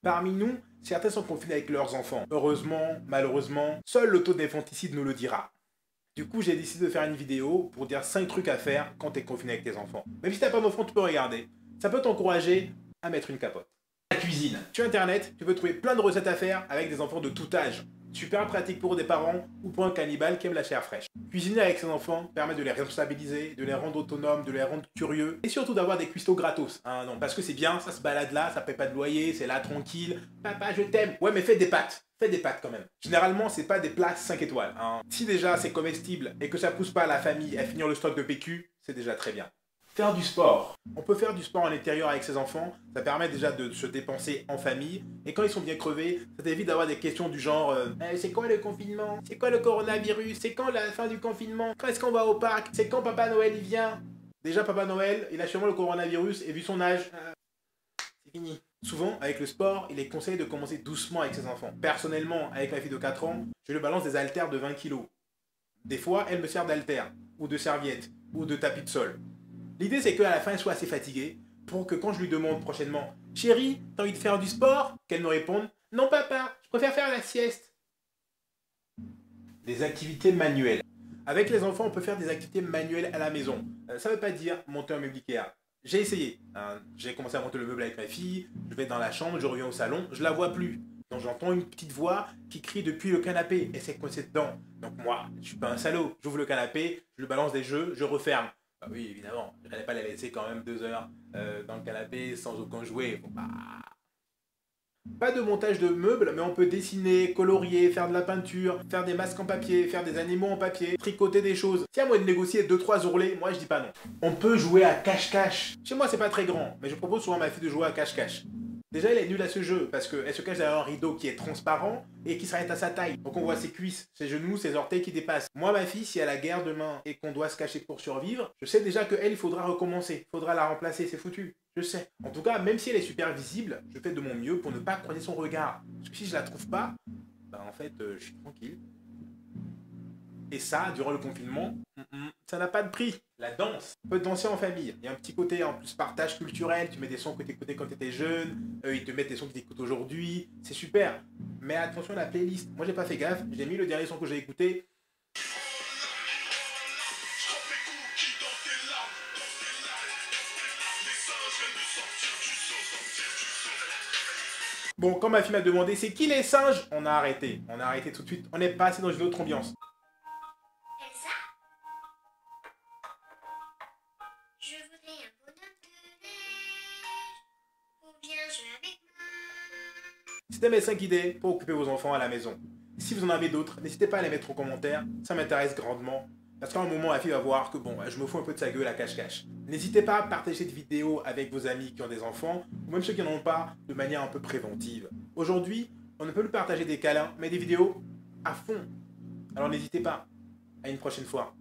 Parmi nous, certains sont confinés avec leurs enfants. Heureusement, malheureusement, seul le taux d'infanticide nous le dira. Du coup, j'ai décidé de faire une vidéo pour dire 5 trucs à faire quand tu es confiné avec tes enfants. Même si t'as pas d'enfants, tu peux regarder. Ça peut t'encourager à mettre une capote. La cuisine. Sur internet, tu peux trouver plein de recettes à faire avec des enfants de tout âge. Super pratique pour des parents ou pour un cannibale qui aime la chair fraîche. Cuisiner avec ses enfants permet de les responsabiliser, de les rendre autonomes, de les rendre curieux et surtout d'avoir des cuistots gratos. Hein, non, parce que c'est bien, ça se balade là, ça paie pas de loyer, c'est là tranquille. Papa, je t'aime. Ouais, mais fais des pâtes. Fais des pâtes quand même. Généralement, c'est pas des plats 5 étoiles. Hein. Si déjà c'est comestible et que ça pousse pas la famille à finir le stock de PQ, c'est déjà très bien. Faire du sport. On peut faire du sport en intérieur avec ses enfants, ça permet déjà de se dépenser en famille, et quand ils sont bien crevés, ça t'évite d'avoir des questions du genre c'est quoi le confinement? C'est quoi le coronavirus? C'est quand la fin du confinement? Quand est-ce qu'on va au parc? C'est quand Papa Noël il vient? Déjà Papa Noël, il a sûrement le coronavirus, et vu son âge, c'est fini. Souvent, avec le sport, il est conseillé de commencer doucement avec ses enfants. Personnellement, avec ma fille de 4 ans, je lui balance des haltères de 20 kilos. Des fois, elle me sert d'haltère, ou de serviette, ou de tapis de sol. L'idée, c'est qu'à la fin, elle soit assez fatiguée pour que quand je lui demande prochainement « Chérie, t'as envie de faire du sport ?» qu'elle me réponde « Non, papa, je préfère faire la sieste. » Des activités manuelles. Avec les enfants, on peut faire des activités manuelles à la maison. Ça ne veut pas dire monter un meuble Ikea. J'ai essayé. Hein. J'ai commencé à monter le meuble avec ma fille, je vais dans la chambre, je reviens au salon, je la vois plus. Donc j'entends une petite voix qui crie depuis le canapé et c'est coincé dedans. Donc moi, je suis pas un salaud. J'ouvre le canapé, je lui balance des jeux, je referme. Bah oui, évidemment, je n'allais pas la laisser quand même 2 heures dans le canapé sans aucun jouet. Faut pas de montage de meubles, mais on peut dessiner, colorier, faire de la peinture, faire des masques en papier, faire des animaux en papier, tricoter des choses. Si à moi de négocier 2-3 ourlets, moi je dis pas non. On peut jouer à cache-cache. Chez moi c'est pas très grand, mais je propose souvent à ma fille de jouer à cache-cache. Déjà, elle est nulle à ce jeu parce qu'elle se cache derrière un rideau qui est transparent et qui s'arrête à sa taille. Donc on voit ses cuisses, ses genoux, ses orteils qui dépassent. Moi, ma fille, si elle a guerre demain et qu'on doit se cacher pour survivre, je sais déjà qu'elle, il faudra recommencer. Il faudra la remplacer, c'est foutu. Je sais. En tout cas, même si elle est super visible, je fais de mon mieux pour ne pas croiser son regard. Parce que si je la trouve pas, bah en fait, je suis tranquille. Et ça, durant le confinement, ça n'a pas de prix. La danse. On peut danser en famille. Il y a un petit côté en plus partage culturel. Tu mets des sons que tu écoutais quand tu étais jeune. Ils te mettent des sons que tu écoutes aujourd'hui. C'est super. Mais attention à la playlist. Moi, j'ai pas fait gaffe. J'ai mis le dernier son que j'ai écouté. Bon, quand ma fille m'a demandé c'est qui les singes, on a arrêté. On a arrêté tout de suite. On est passé dans une autre ambiance. Je voudrais un bonhomme de neige ou bien jouer avec moi. C'était mes 5 idées pour occuper vos enfants à la maison. Si vous en avez d'autres, n'hésitez pas à les mettre en commentaire, ça m'intéresse grandement. Parce qu'à un moment, la fille va voir que bon, je me fous un peu de sa gueule à cache-cache. N'hésitez pas à partager cette vidéo avec vos amis qui ont des enfants, ou même ceux qui n'en ont pas, de manière un peu préventive. Aujourd'hui, on ne peut plus partager des câlins, mais des vidéos à fond. Alors n'hésitez pas. À une prochaine fois.